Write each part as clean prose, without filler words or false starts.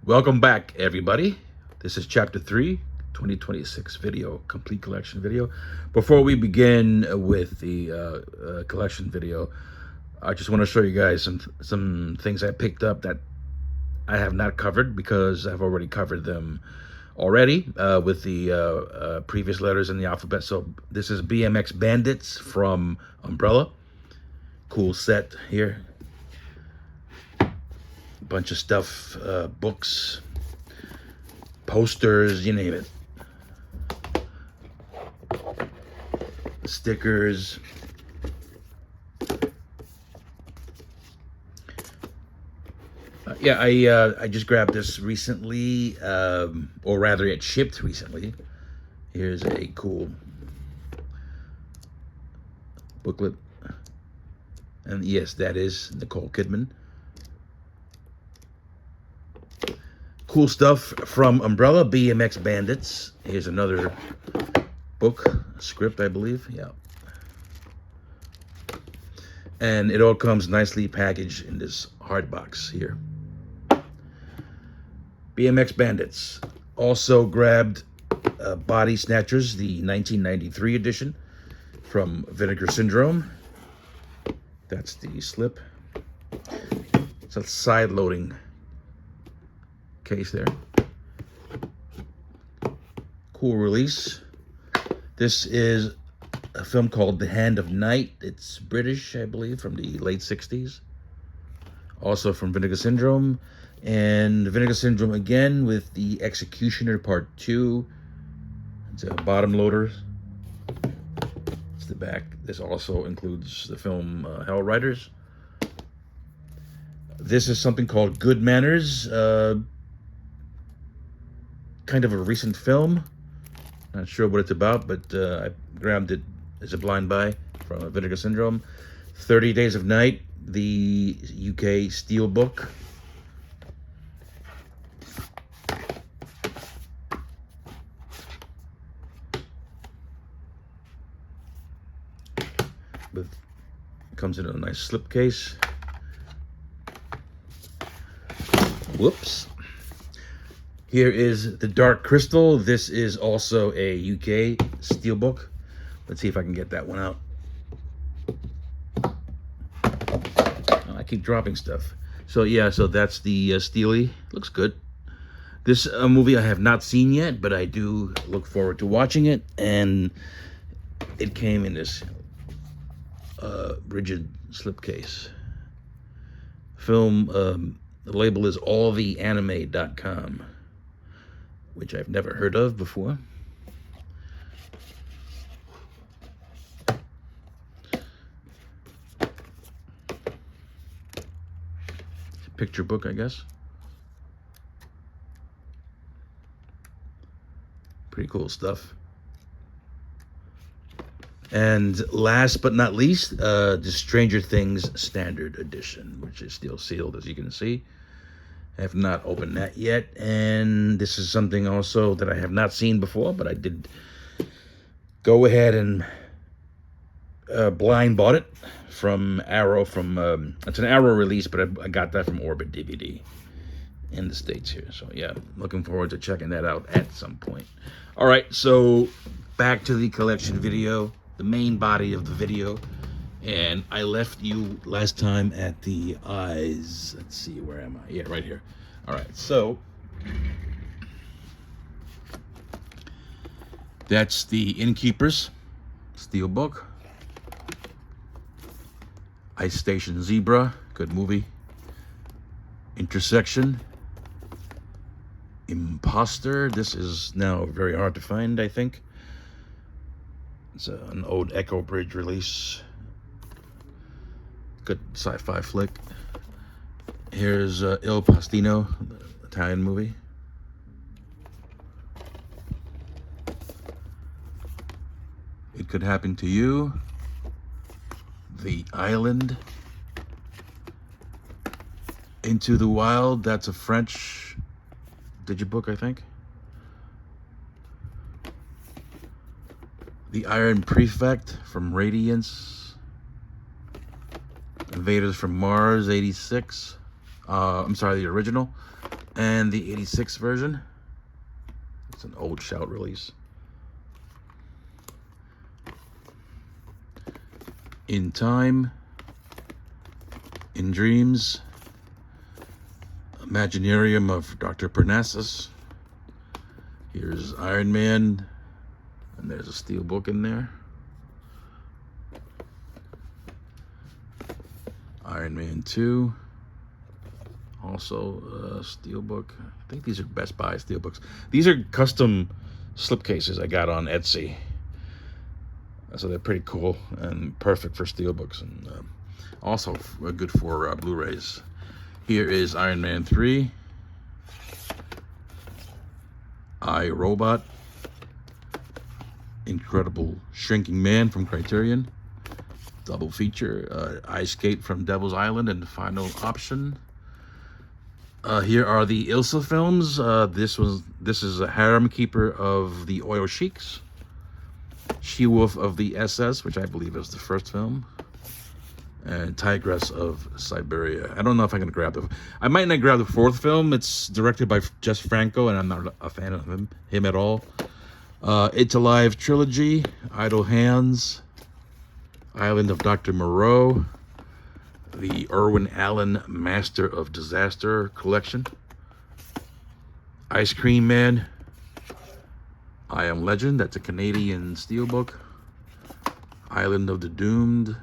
Welcome back, everybody. This is Chapter 3, 2026 video, complete collection video. Before we begin with the collection video, I just want to show you guys some things I picked up that I have not covered because I've already covered them with the previous letters in the alphabet. So this is BMX Bandits from Umbrella. Cool set here. Bunch of stuff, books, posters, you name it. Stickers. I just grabbed this recently, or rather it shipped recently. Here's a cool booklet. And yes, that is Nicole Kidman. Cool stuff from Umbrella, BMX Bandits. Here's another book, script, I believe. Yeah. And it all comes nicely packaged in this hard box here. BMX Bandits. Also grabbed Body Snatchers, the 1993 edition from Vinegar Syndrome. That's the slip. It's a side-loading case there. Cool release. This is a film called The Hand of Night. It's British, I believe, from the late 60s. Also from Vinegar Syndrome. And Vinegar Syndrome again with The Executioner Part 2. It's a bottom loader. It's the back. This also includes the film Hell Riders. This is something called Good Manners. Kind of a recent film. Not sure what it's about, but I grabbed it as a blind buy from Vinegar Syndrome. 30 Days of Night, the UK Steelbook. Comes in a nice slipcase. Whoops. Here is The Dark Crystal. This is also a UK steelbook. Let's see if I can get that one out. Oh, I keep dropping stuff. So yeah, so that's the Steely. Looks good. This movie I have not seen yet, but I do look forward to watching it. And it came in this rigid slipcase. Film, the label is alltheanime.com. Which I've never heard of before. It's a picture book, I guess. Pretty cool stuff. And last but not least, the Stranger Things Standard Edition, which is still sealed, as you can see. I have not opened that yet, and this is something also that I have not seen before, but I did go ahead and blind bought it from Arrow. It's an Arrow release, but I got that from Orbit DVD in the States here. So yeah, looking forward to checking that out at some point. All right, so back to the collection video, the main body of the video. And I left you last time at the eyes. Let's see, where am I? Yeah, right here. All right, so that's the Innkeepers steelbook. Ice Station Zebra, good movie. Intersection. Imposter. This is now very hard to find, I think. It's an old Echo Bridge release. Good sci-fi flick. Here's Il Postino, the Italian movie. It Could Happen to You. The Island. Into the Wild. That's a French digibook, I think. The Iron Prefect from Radiance. Invaders from Mars, 86. I'm sorry, the original, and the 86 version. It's an old Shout release. In Time, In Dreams, Imaginarium of Dr. Parnassus. Here's Iron Man, and there's a steel book in there. Iron Man 2, also a steelbook. I think these are Best Buy steelbooks. These are custom slipcases I got on Etsy, so they're pretty cool and perfect for steelbooks, and also good for Blu-rays. Here is Iron Man 3, I, Robot, Incredible Shrinking Man from Criterion, double feature, I Skate from Devil's Island, and Final Option. Here are the Ilsa films. This is a Harem Keeper of the Oil Sheiks, She-Wolf of the SS, which I believe is the first film, and Tigress of Siberia. I don't know if I'm gonna grab I might not grab the fourth film. It's directed by Jess Franco, and I'm not a fan of him at all. It's Alive trilogy, Idle Hands, Island of Dr. Moreau, the Irwin Allen Master of Disaster collection, Ice Cream Man, I Am Legend, that's a Canadian steelbook, Island of the Doomed,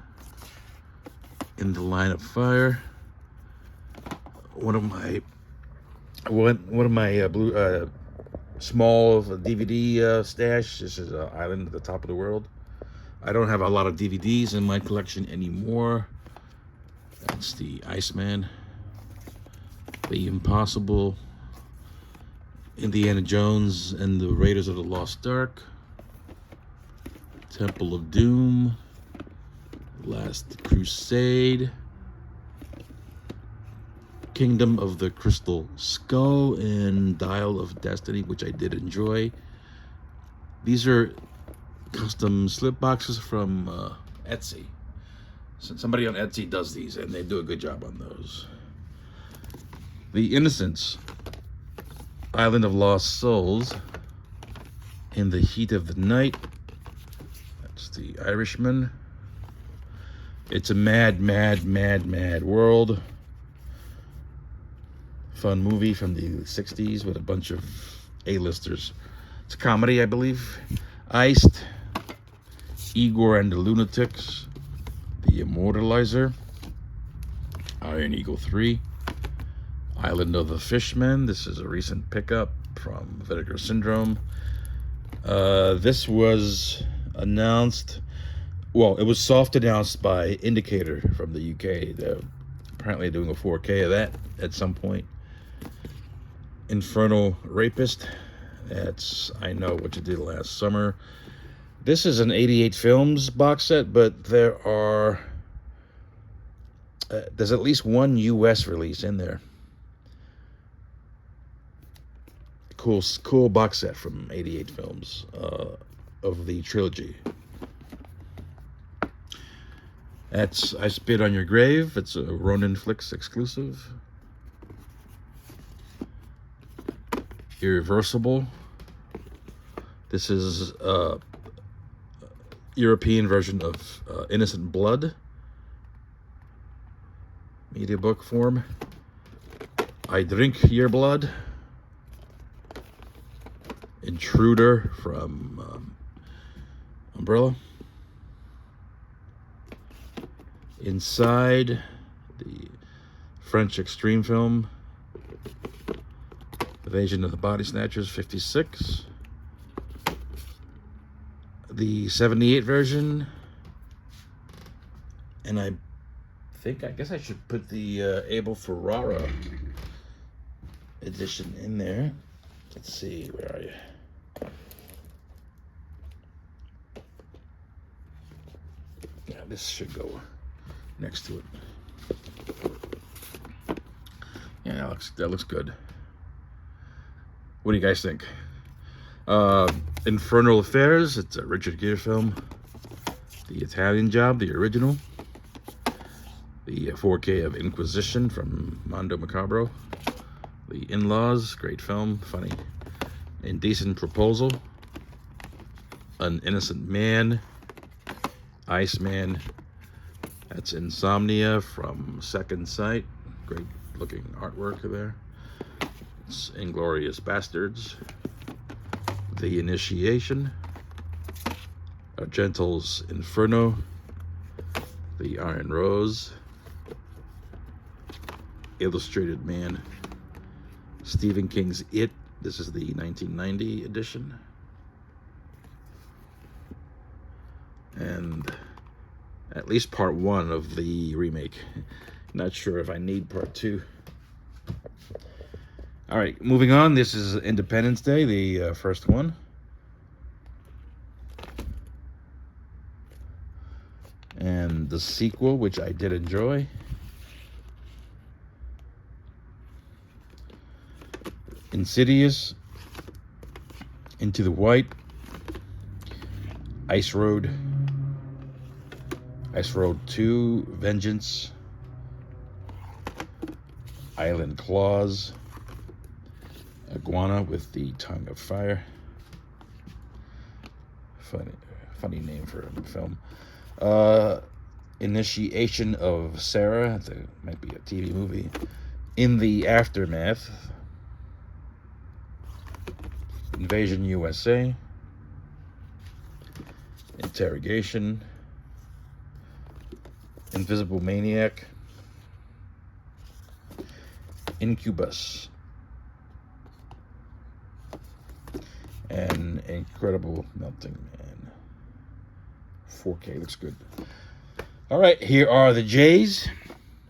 In the Line of Fire. One of my blue small DVD stash. This is Island at the Top of the World. I don't have a lot of DVDs in my collection anymore. That's the Iceman, The Impossible, Indiana Jones and the Raiders of the Lost Ark, Temple of Doom, Last Crusade, Kingdom of the Crystal Skull, and Dial of Destiny, which I did enjoy. These are custom slip boxes from Etsy. So somebody on Etsy does these, and they do a good job on those. The Innocents, Island of Lost Souls, In the Heat of the Night. That's the Irishman. It's a mad, mad, mad, mad world. Fun movie from the 60s with a bunch of A-listers. It's a comedy, I believe. Iced, Igor and the Lunatics, The Immortalizer, Iron Eagle 3, Island of the Fishmen. This is a recent pickup from Vinegar Syndrome. This was announced, well, it was soft announced by Indicator from the UK. They're apparently doing a 4K of that at some point. Infernal Rapist, that's I Know What You Did Last Summer. This is an 88 Films box set, but there's at least one US release in there. Cool box set from 88 Films of the trilogy. That's I Spit on Your Grave. It's a Ronin Flicks exclusive. Irreversible. This is a European version of Innocent Blood. Media book form. I Drink Your Blood. Intruder from Umbrella. Inside, the French extreme film. Invasion of the Body Snatchers, 56. The 78 version. And I guess I should put the Abel Ferrara edition in there. Let's see, where are you? Yeah, this should go next to it. Yeah, that looks good. What do you guys think? Infernal Affairs, it's a Richard Gere film. The Italian Job, the original. The 4K of Inquisition from Mondo Macabro. The In-Laws, great film, funny. Indecent Proposal. An Innocent Man. Iceman. That's Insomnia from Second Sight. Great looking artwork there. It's Inglourious Bastards. The Initiation. Argento's Inferno. The Iron Rose. Illustrated Man. Stephen King's It. This is the 1990 edition. And at least part 1 of the remake. Not sure if I need part 2. All right, moving on. This is Independence Day, the first one. And the sequel, which I did enjoy. Insidious, Into the White, Ice Road 2, Vengeance, Island Claws, Iguana with the Tongue of Fire. Funny name for a film. Initiation of Sarah. It might be a TV movie. In the Aftermath. Invasion USA. Interrogation. Invisible Maniac. Incubus. And Incredible Melting Man. 4K, looks good. All right, here are the J's.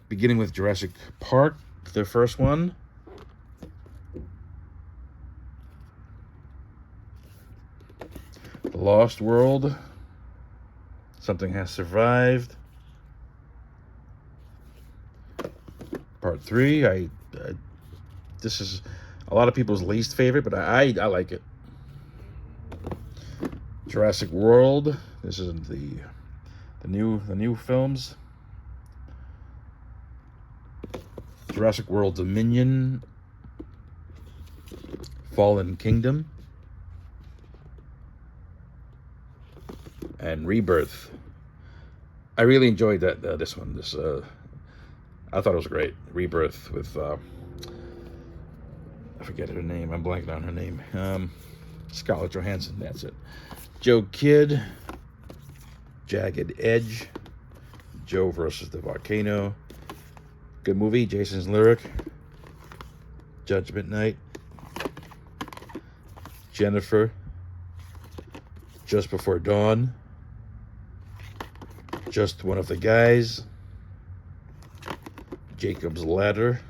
Beginning with Jurassic Park, the first one. The Lost World. Something Has Survived. Part 3. This is a lot of people's least favorite, but I like it. Jurassic World. This is the new films. Jurassic World Dominion. Fallen Kingdom. And Rebirth. I really enjoyed this one. I thought it was great. Rebirth with I forget her name. I'm blanking on her name. Scarlett Johansson. That's it. Joe Kidd. Jagged Edge. Joe versus the Volcano. Good movie. Jason's Lyric. Judgment Night. Jennifer. Just Before Dawn. Just One of the Guys. Jacob's Ladder.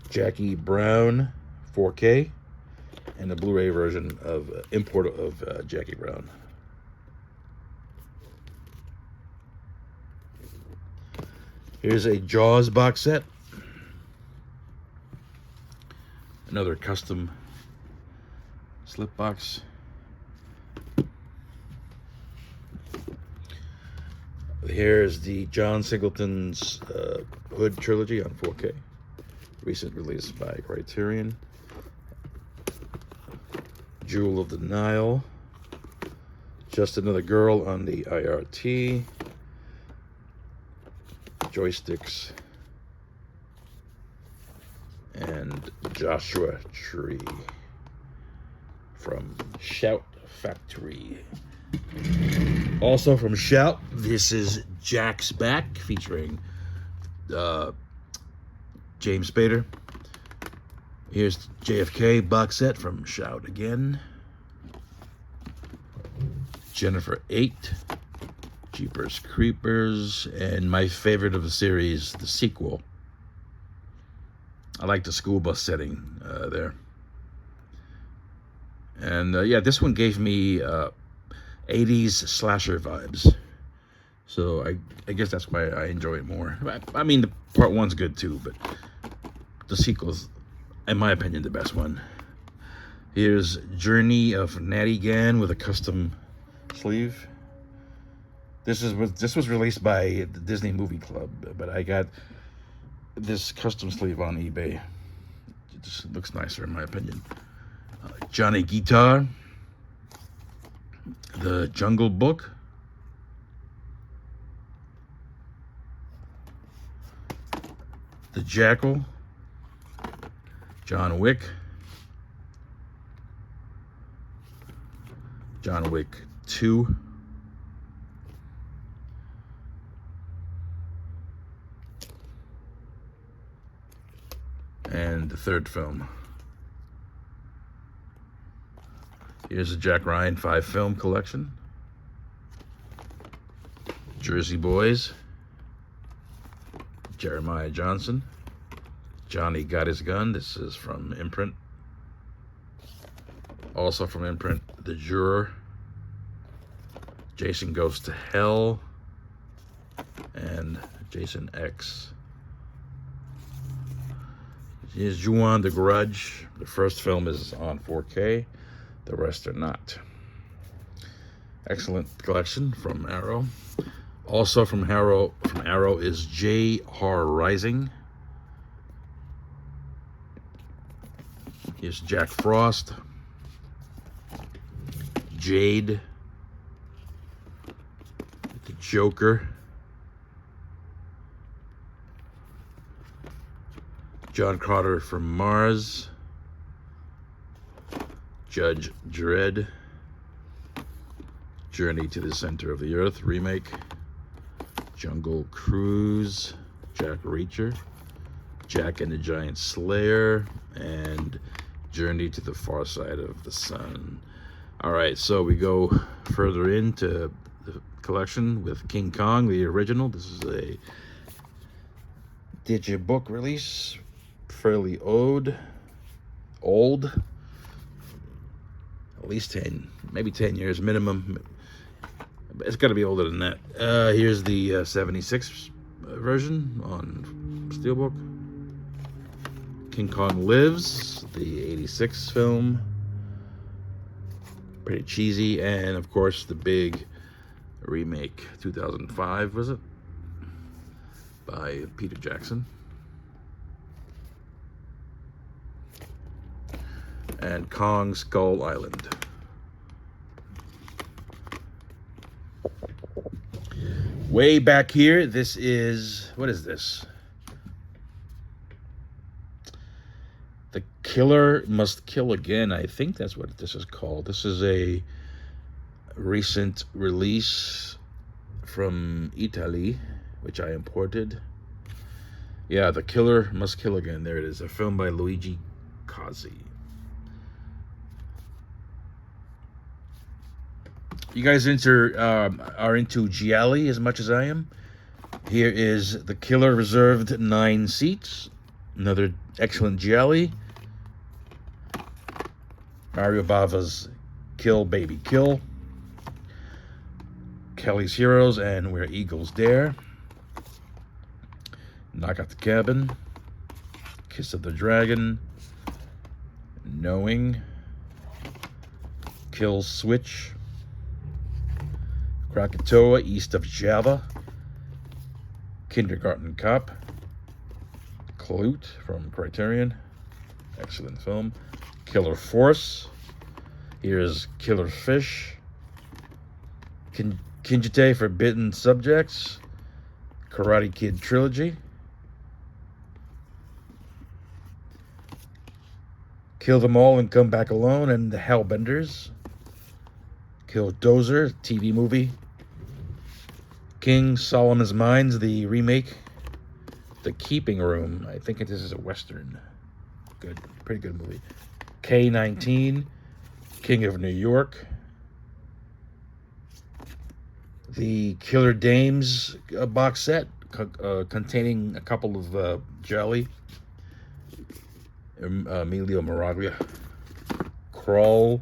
Jackie Brown 4K. And the Blu-ray version of import of Jackie Brown. Here's a Jaws box set. Another custom slip box. Here's the John Singleton's Hood trilogy on 4K. Recent release by Criterion. Jewel of the Nile. Just Another Girl on the IRT. Joysticks. And Joshua Tree from Shout Factory. Also from Shout, this is Jack's Back, featuring James Spader. Here's JFK box set from Shout again. Jennifer 8, Jeepers Creepers, and my favorite of the series, the sequel. I like the school bus setting there. And yeah, this one gave me 80s slasher vibes. So I guess that's why I enjoy it more. I mean, the part 1's good too, but the sequel's, in my opinion, the best one. Here's Journey of Natty Gann with a custom sleeve. This was released by the Disney Movie Club, but I got this custom sleeve on eBay. It just looks nicer in my opinion. Johnny Guitar, The Jungle Book, The Jackal, John Wick, John Wick 2, and the third film. Here's the Jack Ryan 5-film collection. Jersey Boys, Jeremiah Johnson, Johnny Got His Gun. This is from Imprint. Also from Imprint, The Juror, Jason Goes to Hell, and Jason X. Here's Ju-On The Grudge. The first film is on 4K. The rest are not. Excellent collection from Arrow. Also from Arrow is J. Horror Rising. Here's Jack Frost, Jade, The Joker, John Carter from Mars, Judge Dredd, Journey to the Center of the Earth remake, Jungle Cruise, Jack Reacher, Jack and the Giant Slayer, and Journey to the Far Side of the Sun. All right, so we go further into the collection with King Kong, the original. This is a digibook release, fairly old, at least 10, maybe 10 years minimum. It's got to be older than that. Here's the 76 version on Steelbook. King Kong Lives, the 86 film. Pretty cheesy. And of course the big remake, 2005 was it? By Peter Jackson. And Kong Skull Island. Way back here, this is, what is this? The Killer Must Kill Again. I think that's what this is called. This is a recent release from Italy, which I imported. Yeah, The Killer Must Kill Again. There it is. A film by Luigi Cozzi. You guys are into gialli as much as I am. Here is The Killer Reserved 9 Seats. Another excellent gialli. Mario Bava's Kill Baby Kill. Kelly's Heroes and Where Eagles Dare. Knock at the Cabin. Kiss of the Dragon. Knowing. Kill Switch. Krakatoa, East of Java. Kindergarten Cop. Clute from Criterion. Excellent film. Killer Force. Here's Killer Fish. Kinjite Forbidden Subjects. Karate Kid Trilogy. Kill Them All and Come Back Alone and The Hellbenders. Kill Dozer, TV movie. King Solomon's Mines, the remake. The Keeping Room. I think this is a Western. Good, pretty good movie. K-19, King of New York. The Killer Dames box set containing a couple of Jelly. Emilio Maraglia. Crawl.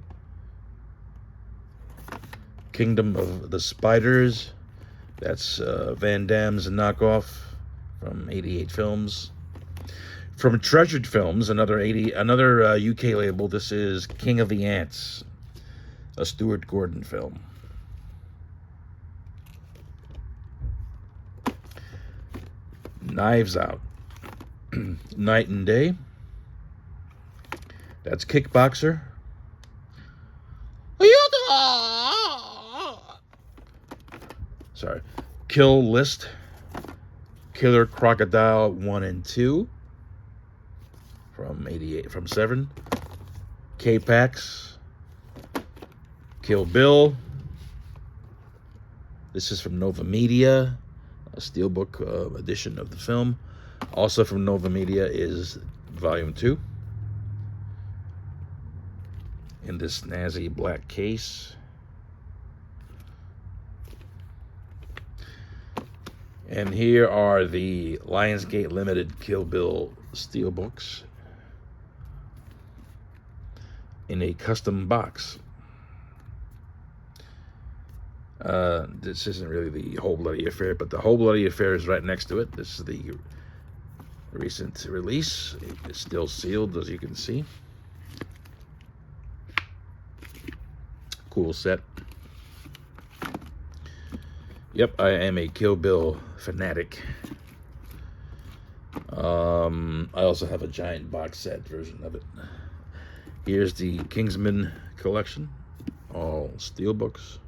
Kingdom of the Spiders. That's Van Damme's knockoff from 88 Films. From Treasured Films, another UK label. This is King of the Ants, a Stuart Gordon film. Knives Out. Night and Day. That's Kickboxer. Sorry. Kill List. Killer Crocodile 1 and 2 from 88, from 7. K-Pax. Kill Bill. This is from Nova Media, a steelbook edition of the film. Also from Nova Media is Volume 2 in this snazzy black case. And here are the Lionsgate Limited Kill Bill steelbooks in a custom box. This isn't really the Whole Bloody Affair, but the Whole Bloody Affair is right next to it. This is the recent release. It's still sealed, as you can see. Cool set. Yep, I am a Kill Bill fanatic. I also have a giant box set version of it. Here's the Kingsman collection, all steelbooks.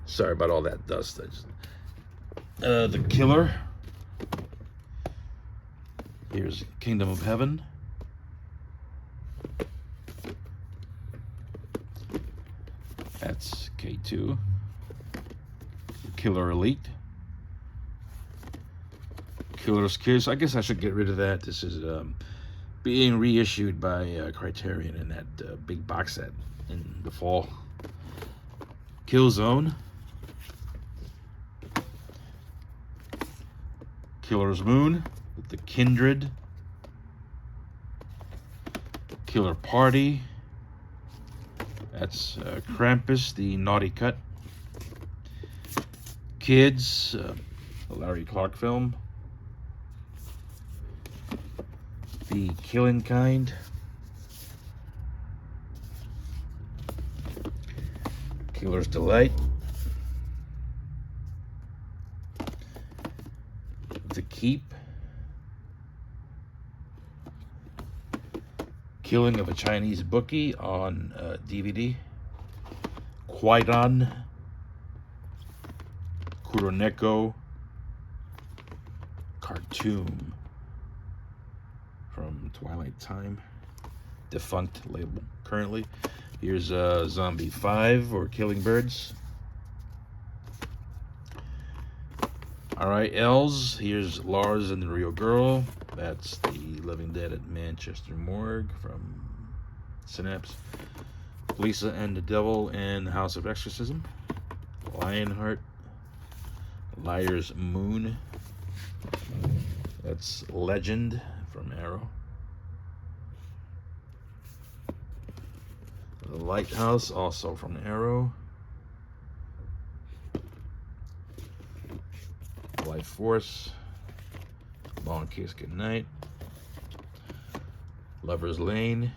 Sorry about all that dust. The Killer. Here's Kingdom of Heaven. That's K2. Killer Elite. Killer's Kiss. I guess I should get rid of that. This is being reissued by Criterion in that big box set in the fall. Killzone. Killer's Moon with the Kindred. Killer Party. That's Krampus, the Naughty Cut. Kids, a Larry Clark film. The Killing Kind. Killer's Delight. The Keep. Killing of a Chinese Bookie on DVD. Kwaidan. Kuroneko. Cartoon from Twilight Time. Defunct label currently. Here's Zombie 5 or Killing Birds. Alright, Els. Here's Lars and the Real Girl. That's the Living Dead at Manchester Morgue from Synapse. Lisa and the Devil and the House of Exorcism. Lionheart. Liar's Moon. That's Legend from Arrow. The Lighthouse, also from Arrow. Life Force. Long Kiss Goodnight. Lover's Lane.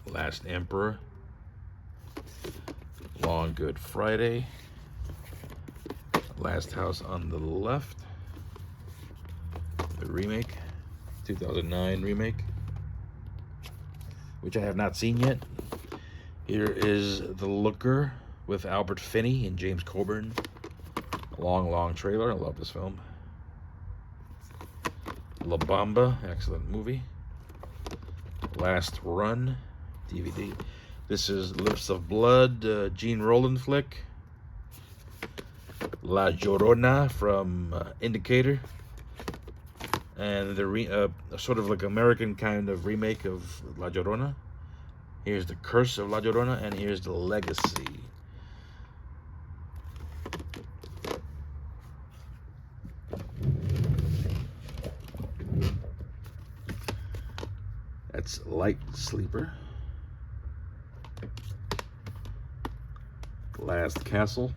Last Emperor. Long Good Friday. Last House on the Left. The remake. 2009 remake. Which I have not seen yet. Here is The Looker with Albert Finney and James Coburn. Long trailer. I love this film. La Bamba, excellent movie. Last Run, DVD. This is Lips of Blood, Gene Roland flick. La Llorona from Indicator. And the sort of like American kind of remake of La Llorona. Here's The Curse of La Llorona, and here's The Legacy. That's Light Sleeper. Last Castle.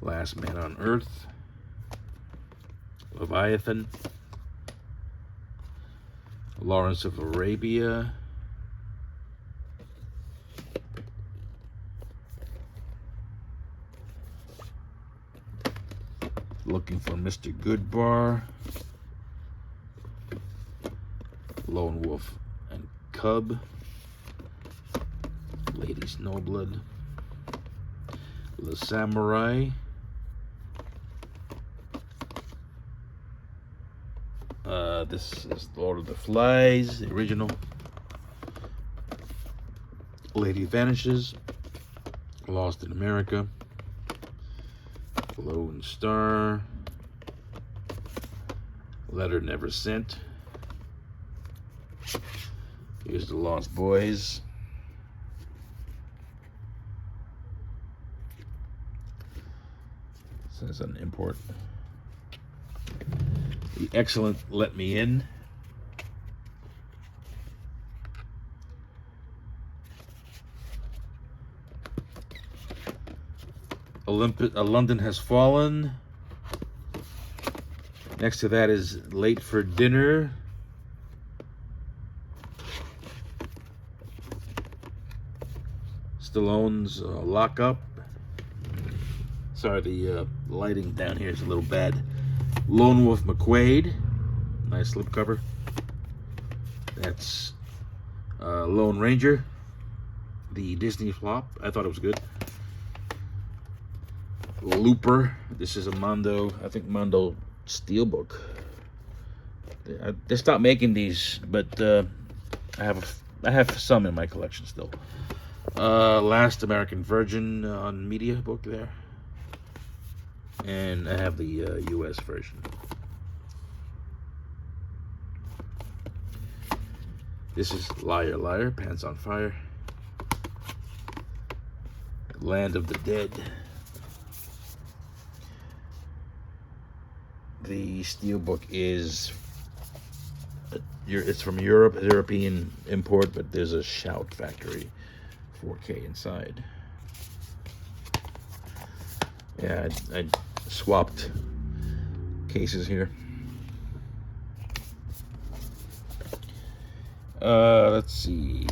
Last Man on Earth. Leviathan. Lawrence of Arabia. Looking for Mr. Goodbar. Lone Wolf and Cub. Lady Snowblood. The Samurai. This is Lord of the Flies, the original. Lady Vanishes. Lost in America. Lone Star. Letter Never Sent. Here's the Lost Boys. Says an import. The Excellent Let Me In. London Has Fallen. Next to that is Late for Dinner. Stallone's Lock Up. Sorry, the lighting down here is a little bad. Lone Wolf McQuade. Nice slipcover. That's Lone Ranger. The Disney flop. I thought it was good. Looper. This is a Mondo, I think Mondo Steelbook. They stopped making these, but I have some in my collection still. Last American Virgin on Media Book there. And I have the US version. This is Liar Liar, Pants on Fire. Land of the Dead. The Steelbook is, it's from Europe, European import, but there's a Shout Factory 4K inside. Yeah, I swapped cases here. Let's see.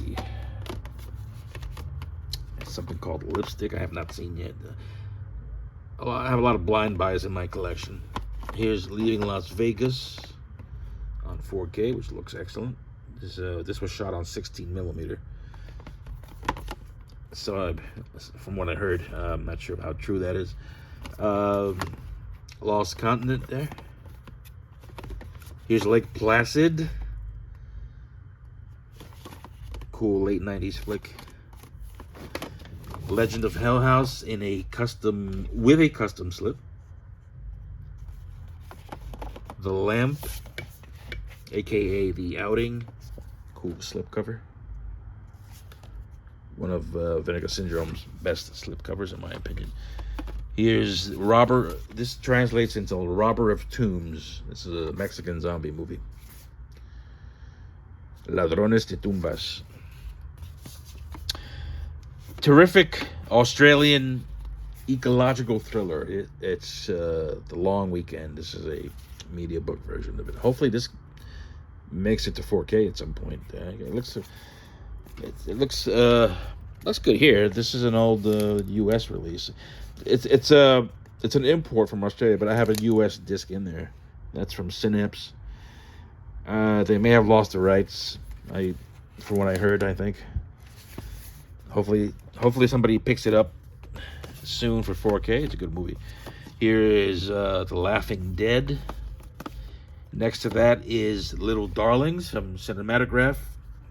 Something called Lipstick I have not seen yet. I have a lot of blind buys in my collection. Here's Leaving Las Vegas on 4K, which looks excellent. This was shot on 16mm. So, from what I heard, I'm not sure how true that is. Lost Continent there. Here's Lake Placid. Cool late 90s flick. Legend of Hell House with a custom slip. The Lamp, aka The Outing. Cool slip cover. One of Vinegar Syndrome's best slip covers, in my opinion. Here's Robber. This translates into Robber of Tombs. This is a Mexican zombie movie. Ladrones de Tumbas. Terrific Australian ecological thriller. It's The Long Weekend. This is a media book version of it. Hopefully this makes it to 4K at some point. It looks good here. This is an old US release. It's an import from Australia, but I have a US disc in there. That's from Synapse. They may have lost the rights, from what I heard, I think. Hopefully somebody picks it up soon for 4K. It's a good movie. Here is The Laughing Dead. Next to that is Little Darlings from Cinematograph,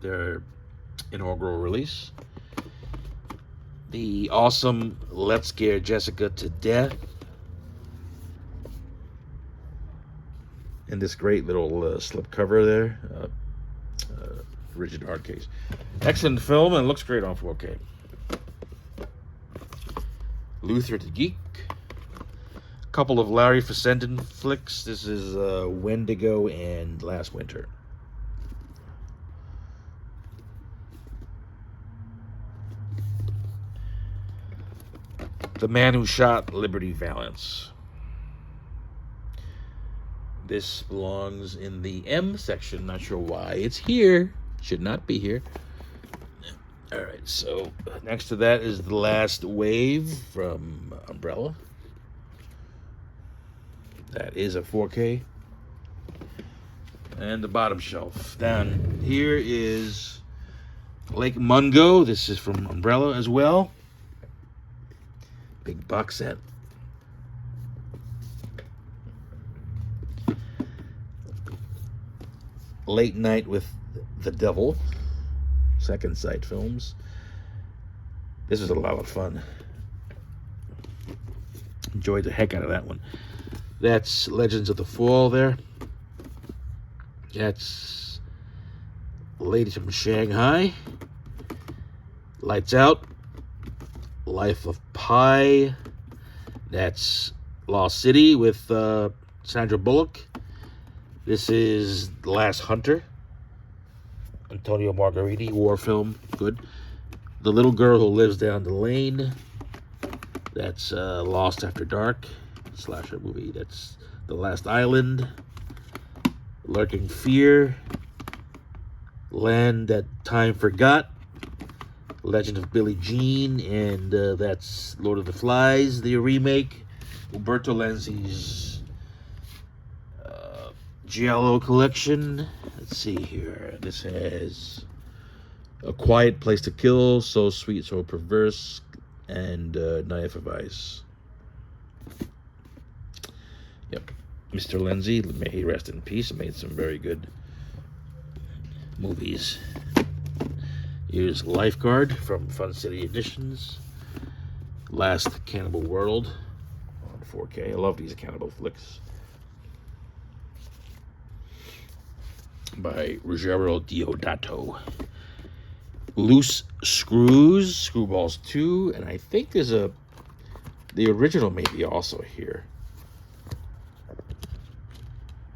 their inaugural release. The awesome Let's Scare Jessica to Death. And this great little slip cover there. Rigid hard case. Excellent film and looks great on 4K. Luther the Geek. Couple of Larry Fessenden flicks. This is Wendigo and Last Winter. The Man Who Shot Liberty Valance. This belongs in the M section. Not sure why it's here. Should not be here. All right, so next to that is The Last Wave from Umbrella. That is a 4K. And the bottom shelf. Down here is Lake Mungo. This is from Umbrella as well. Big box set. Late Night with the Devil. Second Sight Films. This was a lot of fun. Enjoyed the heck out of that one. That's Legends of the Fall there. That's Ladies from Shanghai. Lights Out. Life of Pi. That's Lost City with Sandra Bullock. This is The Last Hunter. Antonio Margheriti, war film, good. The Little Girl Who Lives Down the Lane. That's Lost After Dark, slasher movie. That's The Last Island. Lurking Fear. Land That Time Forgot. Legend of Billie Jean, and that's Lord of the Flies, the remake. Umberto Lenzi's Giallo collection. Let's see here. This has A Quiet Place to Kill, So Sweet, So Perverse, and Knife of Ice. Yep. Mr. Lenzi, may he rest in peace, made some very good movies. Here's Lifeguard from Fun City Editions. Last Cannibal World on 4K. I love these cannibal flicks. By Ruggero Deodato. Loose Screws, Screwballs 2, and I think there's the original maybe also here.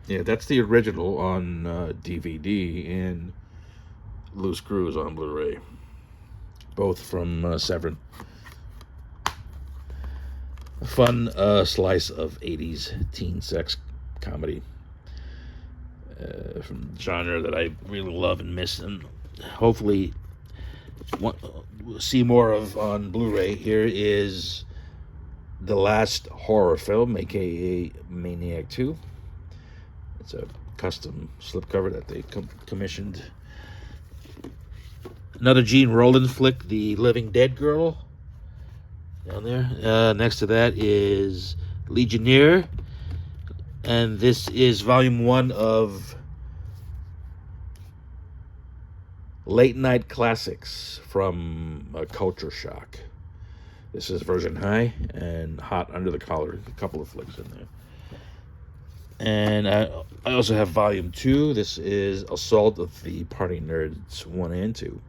Yeah, that's the original on DVD, and Loose Screws on Blu-ray. Both from Severin. A fun slice of 80s teen sex comedy. From the genre that I really love and miss, and hopefully see more of on Blu-ray. Here is The Last Horror Film, aka Maniac 2. It's a custom slipcover that they commissioned. Another Gene Roland flick, The Living Dead Girl, down there. Next to that is Legionnaire, and this is volume 1 of Late Night Classics from Culture Shock. This is version high and Hot Under the Collar. A couple of flicks in there. And I also have volume 2. This is Assault of the Party Nerds 1 and 2.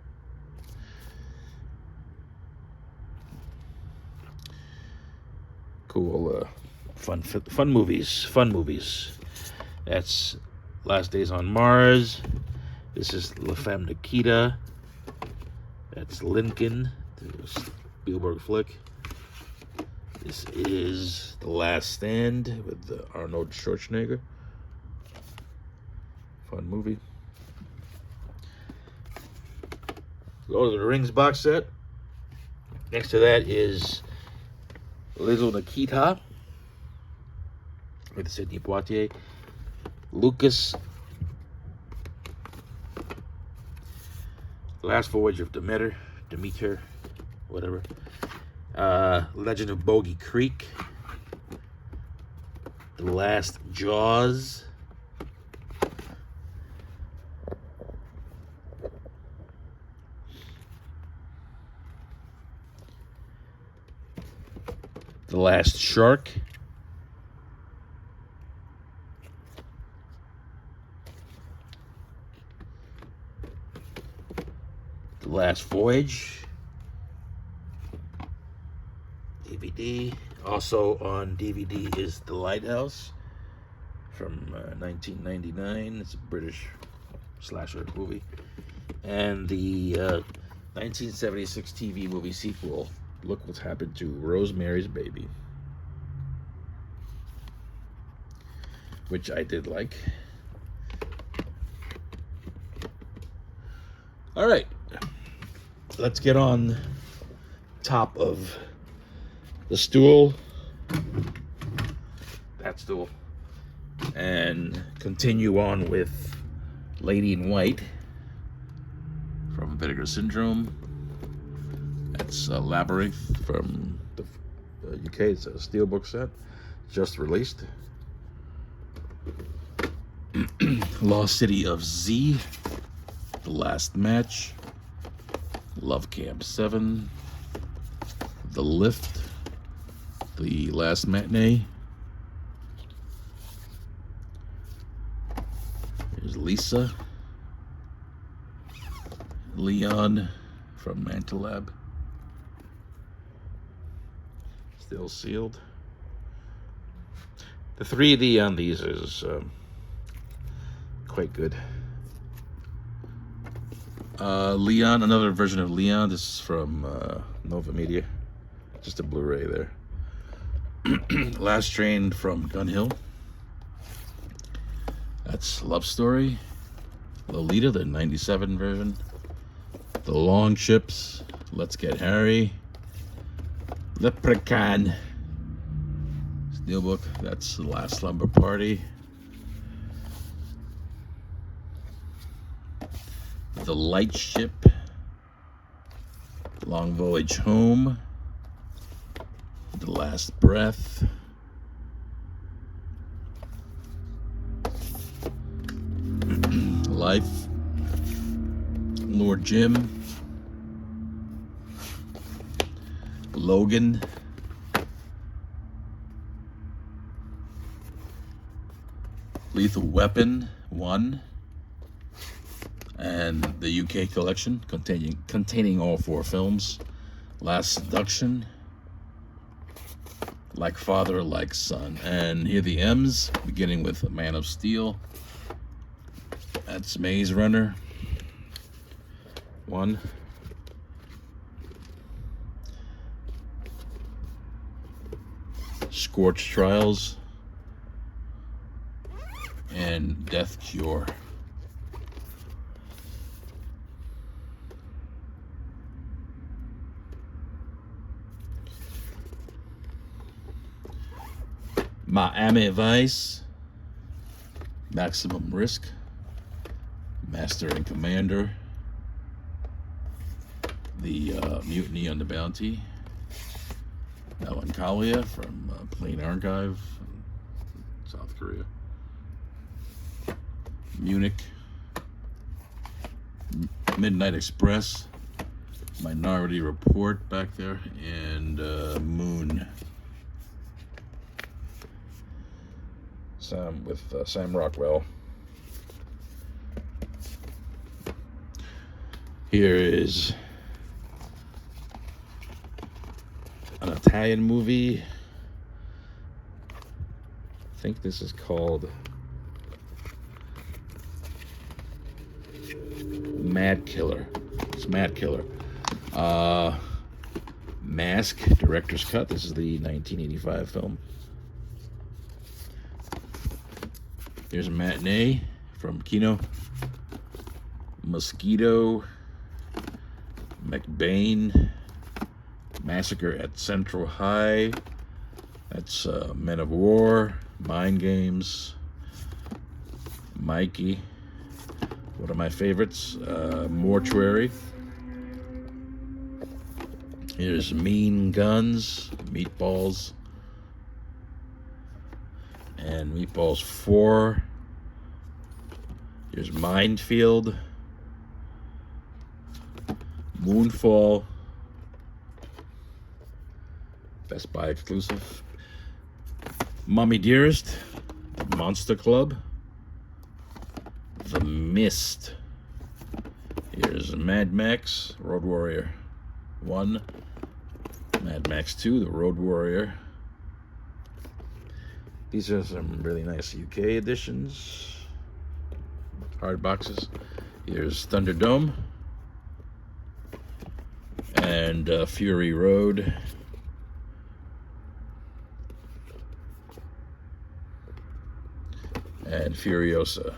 Cool, fun movies. That's Last Days on Mars. This is La Femme Nikita. That's Lincoln, the Spielberg flick. This is The Last Stand with Arnold Schwarzenegger. Fun movie. Lord of the Rings box set. Next to that is Little Nikita with Sidney Poitier. Lucas. Last Voyage of Demeter, whatever. Legend of Bogey Creek. The Last Jaws. The Last Shark. The Last Voyage. DVD. Also on DVD is The Lighthouse from 1999. It's a British slasher movie. And the 1976 TV movie sequel, Look What's Happened to Rosemary's Baby, which I did like. All right, let's get on top of the stool. That stool. and continue on with Lady in White from Vinegar Syndrome. That's Labyrinth from the UK. It's a steelbook set, just released. Lost City of Z, The Last Match, Love Camp 7, The Lift, The Last Matinee. There's Lisa, Leon from Mantelab, still sealed. The 3D on these is quite good. Leon, another version of Leon. This is from Nova Media. Just a Blu-ray there. Last Train from Gun Hill. That's Love Story. Lolita, the 97 version. The Long Ships. Let's Get Harry. Leprechaun. Steelbook. That's The Last Slumber Party. The Light Ship, Long Voyage Home, The Last Breath, Life, Lord Jim, Logan, Lethal Weapon 1, and the UK collection containing all 4 films. Last Seduction, Like Father, Like Son. And here are the M's, beginning with Man of Steel. That's Maze Runner 1. Scorched Trials and Death Cure. Miami Vice, Maximum Risk, Master and Commander, The Mutiny on the Bounty, Melancholia from Plain Archive, South Korea, Munich, Midnight Express, Minority Report back there, and Moon. With Sam Rockwell. Here is an Italian movie. I think this is called Mad Killer. It's Mad Killer. Mask, director's cut. This is the 1985 film. Here's a Matinee from Kino. Mosquito, McBain, Massacre at Central High. That's Men of War, Mind Games, Mikey. One of my favorites, Mortuary. Here's Mean Guns, Meatballs, and Meatballs 4. Here's Minefield, Moonfall, Best Buy exclusive, Mommy Dearest, Monster Club, The Mist. Here's Mad Max, Road Warrior 1, Mad Max 2, The Road Warrior. These are some really nice UK editions, hard boxes. Here's Thunderdome and Fury Road. And Furiosa.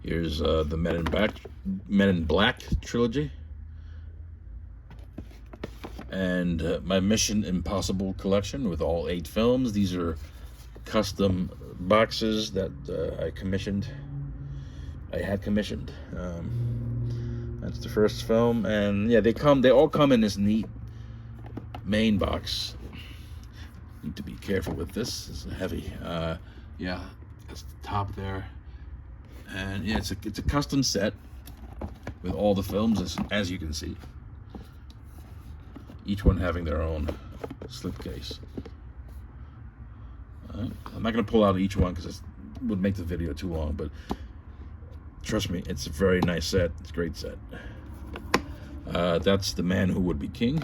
Here's the Men in Black trilogy. And my Mission Impossible collection with all 8 films. These are custom boxes that I had commissioned. That's the first film, and yeah, they all come in this neat main box. Need to be careful with this. It's heavy. Yeah, that's the top there, and yeah, it's a custom set with all the films, as you can see. Each one having their own slipcase. I'm not going to pull out each one because it would make the video too long, but trust me, it's a very nice set. It's a great set. That's The Man Who Would Be King.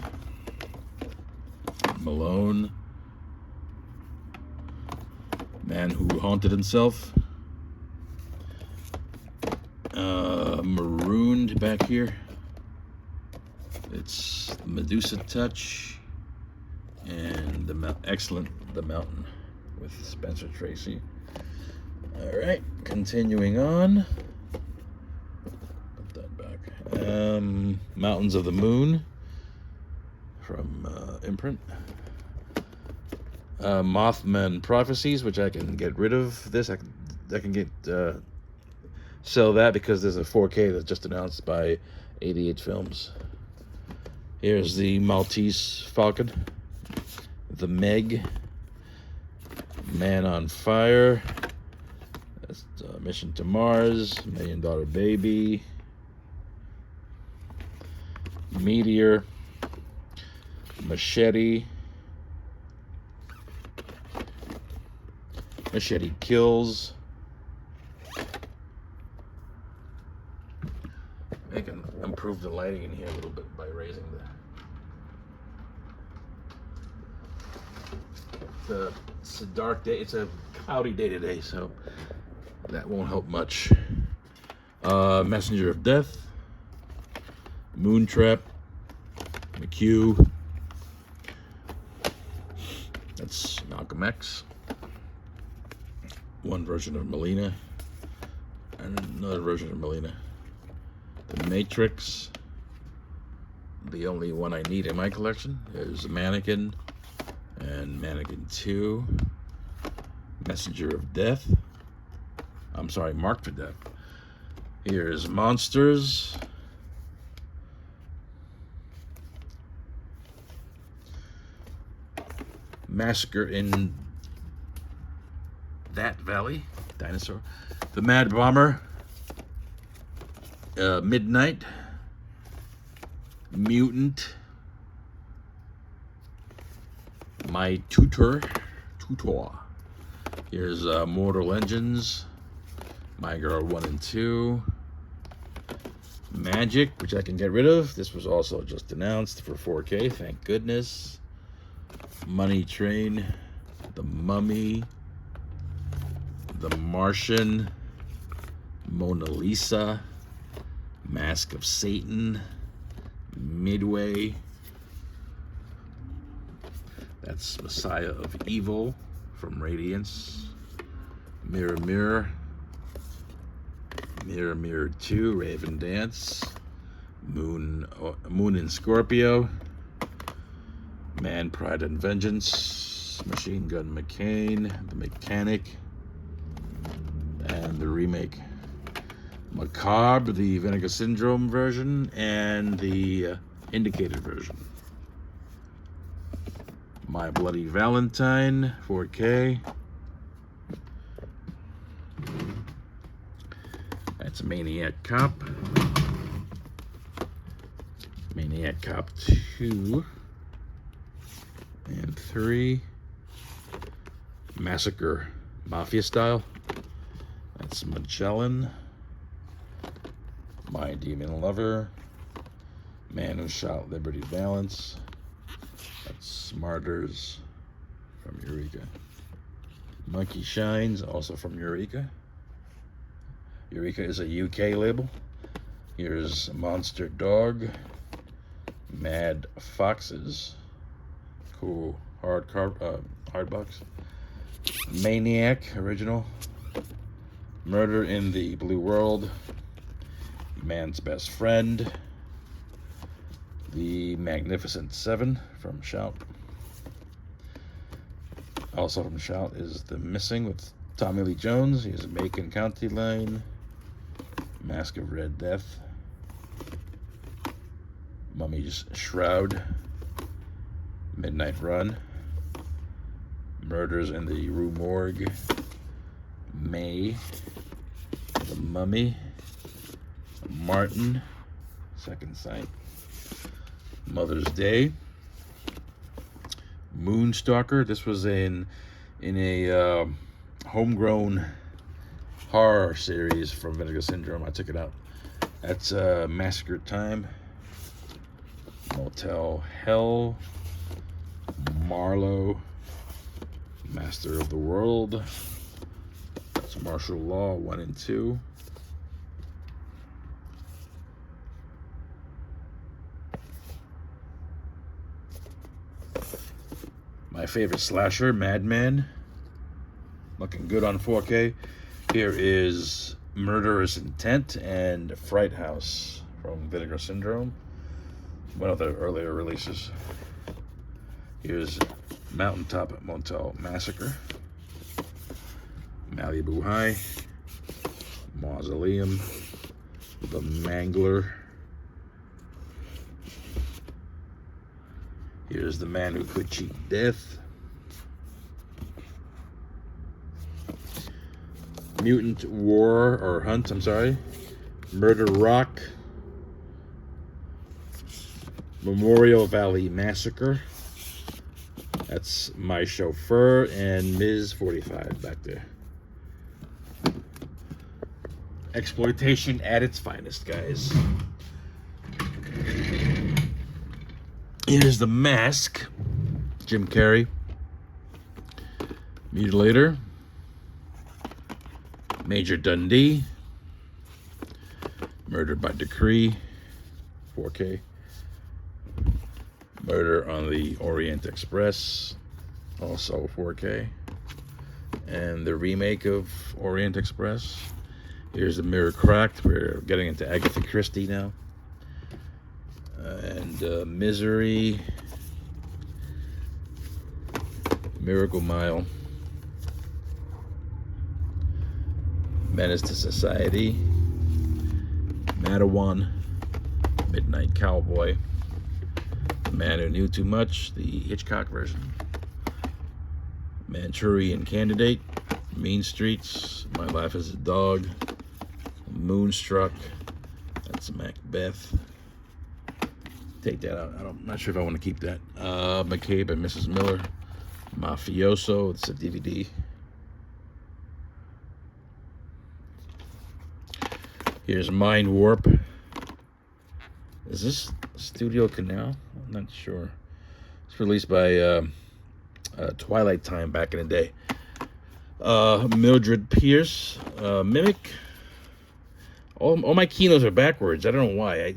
Malone. Man Who Haunted Himself. Marooned back here. It's Medusa Touch. And The Mountain with Spencer Tracy. All right, continuing on. Put that back. Mountains of the Moon from Imprint. Mothman Prophecies, which I can get rid of. This I can get sell that because there's a 4K that's just announced by 88 Films. Here's the Maltese Falcon, the Meg, Man on Fire, that's Mission to Mars, $1 Million Baby, Meteor, Machete, Machete Kills. I can improve the lighting in here a little bit by raising it's a dark day. It's a cloudy day today, so that won't help much. Messenger of Death, Moontrap, McHugh. That's Malcolm X. One version of Melina and another version of Melina. The Matrix, the only one I need in my collection. There's Mannequin and Mannequin 2. Messenger of Death. I'm sorry, Marked for Death. Here's Monsters. Massacre in That Valley. Dinosaur. The Mad Bomber. Midnight. Mutant. My Tutor. Here's Mortal Engines. My Girl 1 and 2. Magic, which I can get rid of. This was also just announced for 4K, thank goodness. Money Train. The Mummy. The Martian. Mona Lisa. Mask of Satan. Midway. That's Messiah of Evil from Radiance. Mirror Mirror. Mirror Mirror 2, Raven Dance. Moon in Scorpio. Man, Pride and Vengeance. Machine Gun McCain. The Mechanic. And the remake. Macabre, the Vinegar Syndrome version, and the indicated version. My Bloody Valentine, 4K. That's Maniac Cop. Maniac Cop 2 and 3. Massacre Mafia Style. That's Magellan. My Demon Lover. Man Who Shot Liberty Valance. That's Martyrs from Eureka. Monkey Shines, also from Eureka. Eureka is a UK label. Here's Monster Dog. Mad Foxes. Cool hardbox. Maniac original. Murder in the Blue World. Man's Best Friend. The Magnificent Seven from Shout. Also from Shout is The Missing with Tommy Lee Jones. Here's Macon County Line. Mask of Red Death. Mummy's Shroud. Midnight Run. Murders in the Rue Morgue. May. The Mummy. Martin. Second Sight. Mother's Day. Moonstalker. This was in a homegrown horror series from Vinegar Syndrome. I took it out. That's Massacre Time. Motel Hell. Marlowe. Master of the World. That's Martial Law 1 and 2. My favorite slasher, Madman. Looking good on 4K. Here is Murderous Intent and Fright House from Vinegar Syndrome. One of the earlier releases. Here's Mountaintop Motel Massacre. Malibu High. Mausoleum. The Mangler. Here's The Man Who Could Cheat Death. Mutant War, or Hunt, I'm sorry. Murder Rock. Memorial Valley Massacre. That's My Chauffeur and Ms. 45 back there. Exploitation at its finest, guys. Here's The Mask. Jim Carrey. Mutilator. Major Dundee. Murder by Decree. 4K. Murder on the Orient Express. Also 4K. And the remake of Orient Express. Here's The Mirror Cracked. We're getting into Agatha Christie now. And Misery. Miracle Mile. Menace to Society. Matawan. Midnight Cowboy. The Man Who Knew Too Much, the Hitchcock version. Manchurian Candidate. Mean Streets. My Life as a Dog. Moonstruck. That's Macbeth. Take that out. I'm not sure if I want to keep that. McCabe and Mrs. Miller. Mafioso. It's a DVD. Here's Mind Warp. Is this Studio Canal? I'm not sure. It's released by Twilight Time back in the day. Mildred Pierce. Mimic. All my Kinos are backwards. I don't know why. I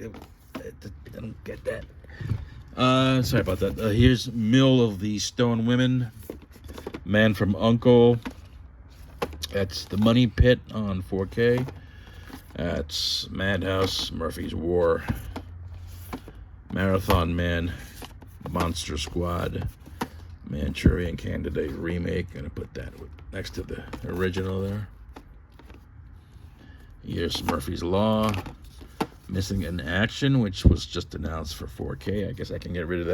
don't get that. Sorry about that. Here's Mill of the Stone Women. Man from U.N.C.L.E. That's The Money Pit on 4K. That's Madhouse, Murphy's War. Marathon Man. Monster Squad. Manchurian Candidate remake. Gonna put that next to the original there. Here's Murphy's Law. Missing in Action, which was just announced for 4K. I guess I can get rid of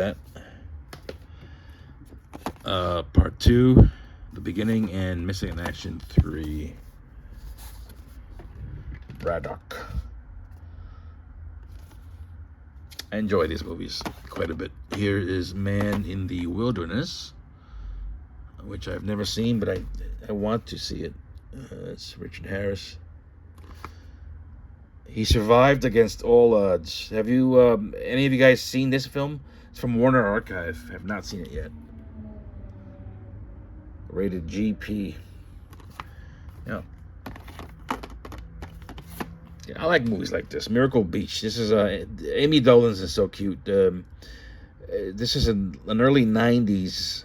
that. Part 2, The Beginning, and Missing in Action 3. Braddock. I enjoy these movies quite a bit. Here is Man in the Wilderness, which I've never seen, but I want to see it. It's Richard Harris. He survived against all odds. Have you, any of you guys seen this film? It's from Warner Archive. Have not seen it yet. Rated GP. Yeah. I like movies like this. Miracle Beach. This is Amy Dolenz is so cute. This is an early '90s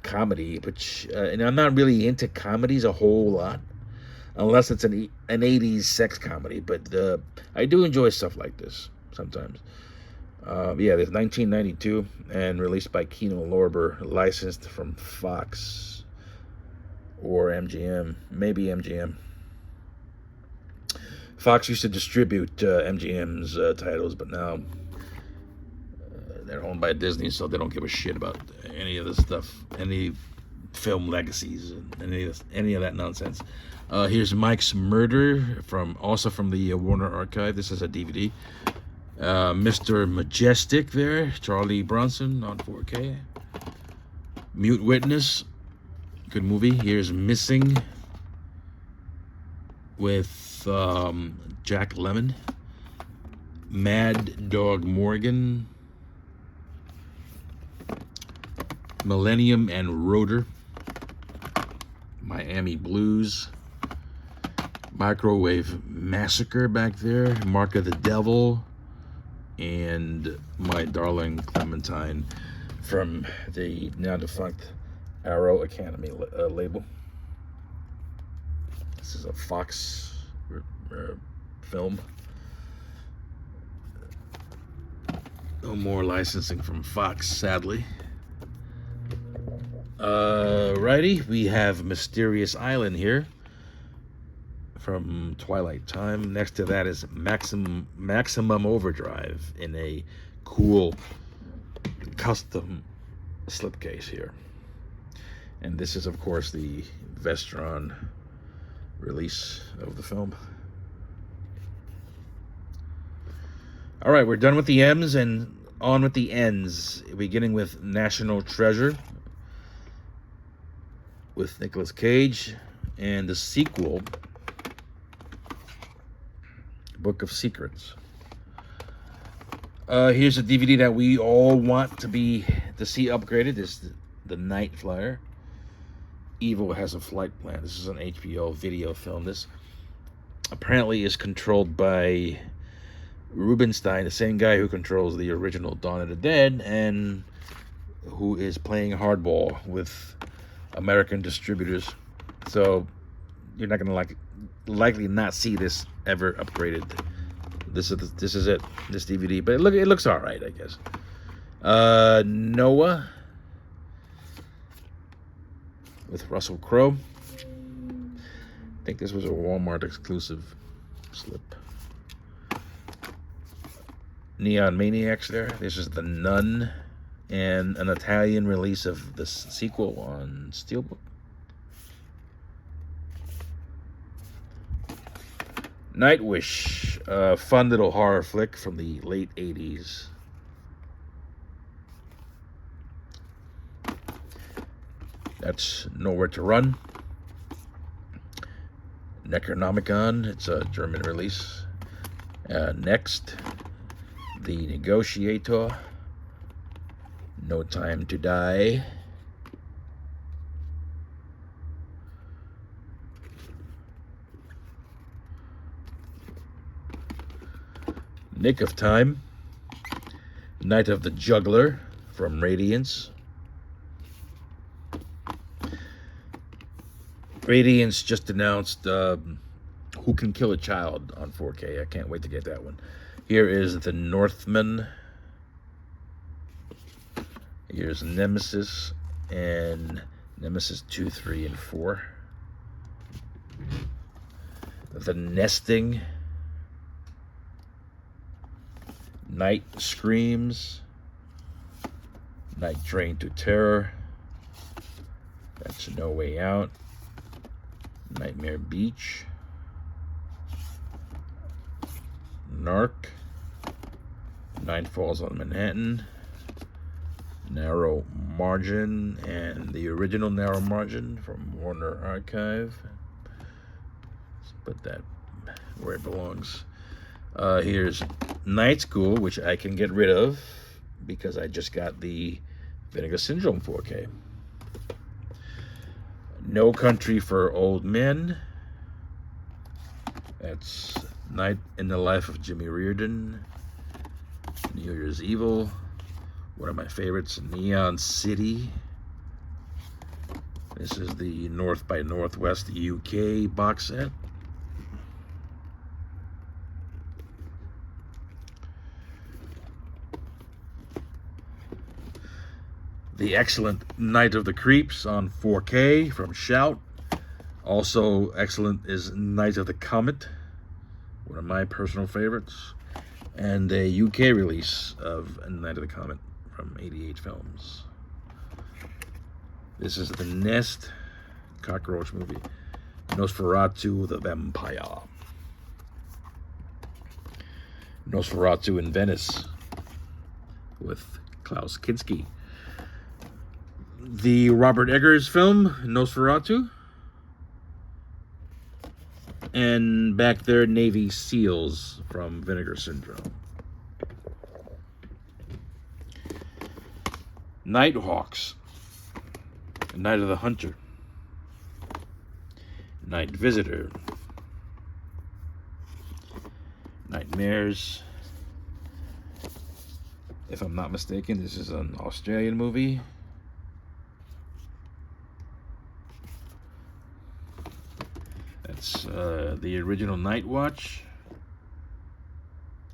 comedy, which and I'm not really into comedies a whole lot, unless it's an '80s sex comedy. But I do enjoy stuff like this sometimes. Yeah, this 1992 and released by Kino Lorber, licensed from Fox or MGM, maybe MGM. Fox used to distribute MGM's titles, but now they're owned by Disney, so they don't give a shit about any of this stuff, any film legacies, and any of that nonsense. Here's Mike's Murder, also from the Warner Archive. This is a DVD. Mr. Majestic there, Charlie Bronson on 4K. Mute Witness, good movie. Here's Missing with Jack Lemmon. Mad Dog Morgan. Millennium and Rotor. Miami Blues. Microwave Massacre back there. Mark of the Devil. And My Darling Clementine from the now defunct Arrow Academy label. This is a Fox film. No more licensing from Fox, sadly. Righty, we have Mysterious Island here from Twilight Time. Next to that is Maximum Overdrive in a cool custom slipcase here. And this is, of course, the Vestron release of the film. All right, we're done with the M's and on with the N's, beginning with National Treasure with Nicolas Cage, and the sequel, Book of Secrets. Here's a DVD that we all want to see upgraded. This is the Night Flyer. Evil Has a Flight Plan. This is an HBO video film. This apparently is controlled by Rubinstein, the same guy who controls the original Dawn of the Dead, and who is playing hardball with American distributors. So you're not gonna likely not see this ever upgraded. This is it. This DVD, but it looks all right, I guess. Noah with Russell Crowe. I think this was a Walmart exclusive slip. Neon Maniacs there. This is The Nun, and an Italian release of the sequel on Steelbook. Nightwish, a fun little horror flick from the late 80s. That's Nowhere to Run. Necronomicon, it's a German release. Next, The Negotiator. No Time to Die. Nick of Time. Night of the Juggler from Radiance. Radiance just announced Who Can Kill a Child on 4K. I can't wait to get that one. Here is The Northman. Here's Nemesis and Nemesis 2, 3, and 4. The Nesting. Night Screams. Night Train to Terror. That's No Way Out. Nightmare Beach. Narc. Night Falls on Manhattan. Narrow Margin, and the original Narrow Margin from Warner Archive. Let's put that where it belongs. Here's Night School, which I can get rid of because I just got the Vinegar Syndrome 4K. No Country for Old Men. That's Night in the Life of Jimmy Reardon. New Year's Evil. One of my favorites, Neon City. This is the North by Northwest UK box set. The excellent Night of the Creeps on 4K from Shout. Also excellent is Night of the Comet, one of my personal favorites. And a UK release of Night of the Comet from 88 Films. This is the Nest cockroach movie. Nosferatu the Vampire. Nosferatu in Venice with Klaus Kinski. The Robert Eggers film, Nosferatu. And back there, Navy SEALs from Vinegar Syndrome. Nighthawks. Night of the Hunter. Night Visitor. Nightmares. If I'm not mistaken, this is an Australian movie. That's the original Night Watch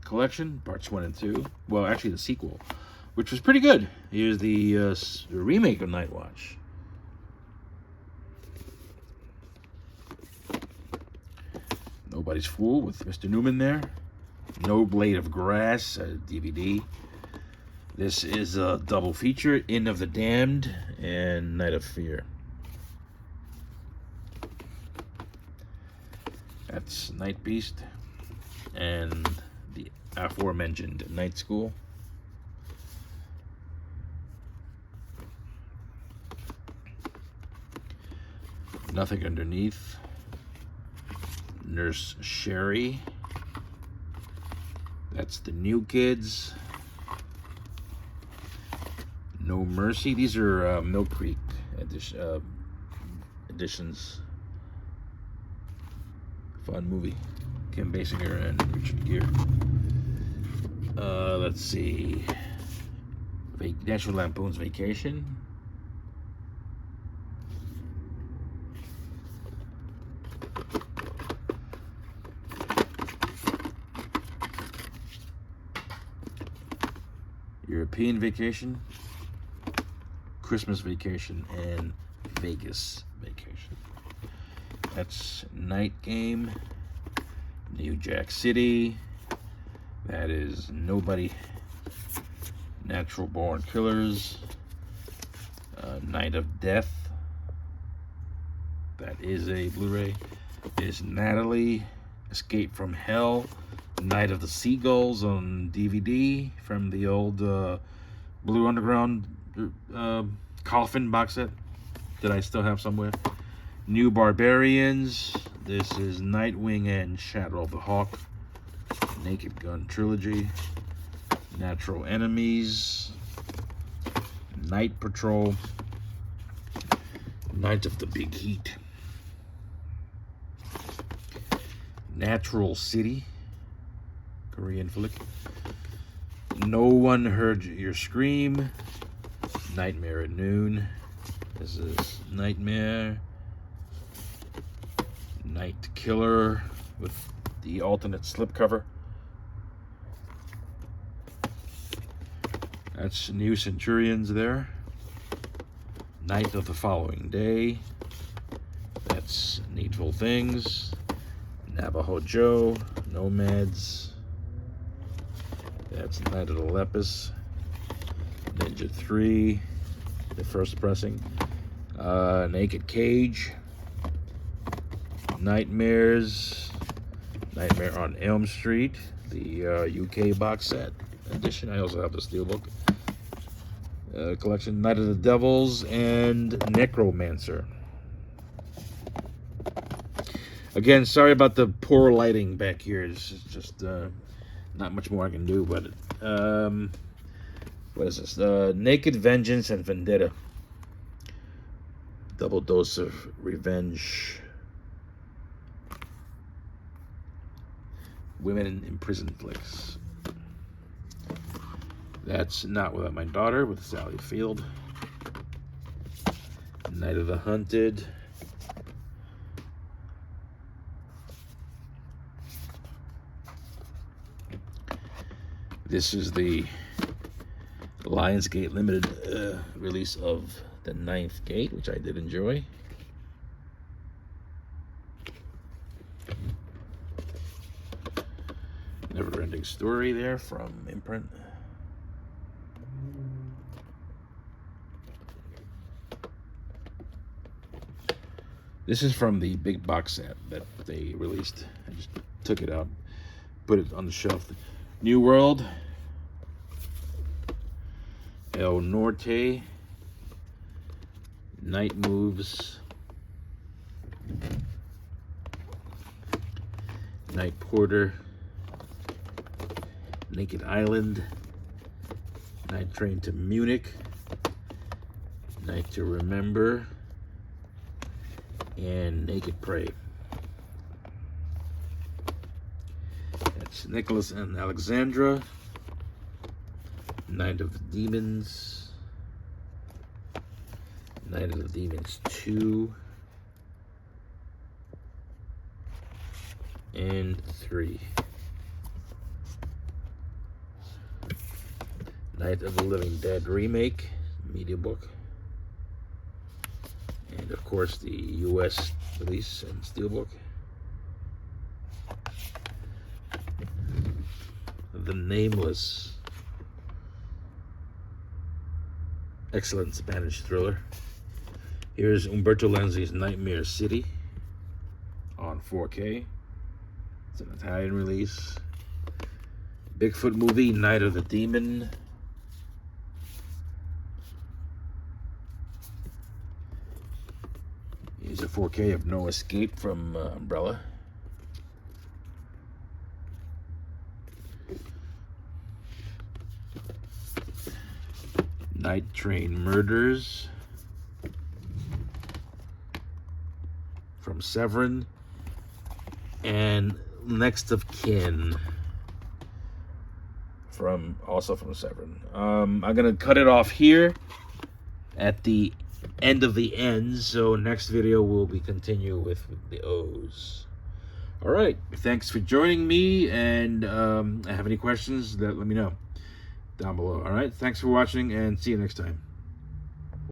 collection, parts 1 and 2. Well, actually the sequel, which was pretty good. Here's the remake of Night Watch. Nobody's Fool with Mr. Newman there. No Blade of Grass, DVD. This is a double feature, Inn of the Damned and Night of Fear. That's Night Beast and the aforementioned Night School. Nothing Underneath. Nurse Sherry. That's the New Kids. No Mercy. These are Mill Creek editions. Fun movie. Kim Basinger and Richard Gere. Let's see. National Lampoon's Vacation. European Vacation. Christmas Vacation and Vegas Vacation. That's Night Game. New Jack City. That is Nobody. Natural Born Killers. Night of Death. That is a Blu-ray. Is Natalie. Escape from Hell. Night of the Seagulls on DVD from the old Blue Underground Coffin box set that I still have somewhere. New Barbarians. This is Nightwing and Shadow of the Hawk. Naked Gun Trilogy. Natural Enemies. Night Patrol. Night of the Big Heat. Natural City. Korean flick. No One Heard Your Scream. Nightmare at Noon. This is Nightmare. Night Killer with the alternate slipcover. That's New Centurions there. Night of the Following Day. That's Needful Things. Navajo Joe. Nomads. That's Night of the Lepus. Ninja 3. The first pressing. Naked Cage. Nightmares. Nightmare on Elm Street. The UK box set edition. I also have the Steelbook collection. Night of the Devils and Necromancer. Again, sorry about the poor lighting back here. It's just not much more I can do, but what is this? Naked Vengeance and Vendetta. Double dose of revenge. Women in prison flicks. That's Not Without My Daughter with Sally Field. Night of the Hunted. This is the Lionsgate limited release of The Ninth Gate, which I did enjoy. Never Ending Story there from Imprint. This is from the big box set that they released. I just took it out, put it on the shelf. New World, El Norte, Night Moves, Night Porter, Naked Island, Night Train to Munich, Night to Remember, and Naked Prey. That's Nicholas and Alexandra, Night of the Demons, Night of the Demons 2, and 3. Night of the Living Dead remake, media book. And of course the US release and steelbook. The Nameless. Excellent Spanish thriller. Here's Umberto Lenzi's Nightmare City on 4K. It's an Italian release. Bigfoot movie, Night of the Demon. Here's a 4K of No Escape from Umbrella. Night Train Murders from Severin, and Next of Kin also from Severin. I'm gonna cut it off here at the end of the ends, so next video will be continue with the O's. All right, thanks for joining me, and have any questions, let me know down below. All right, thanks for watching, and see you next time.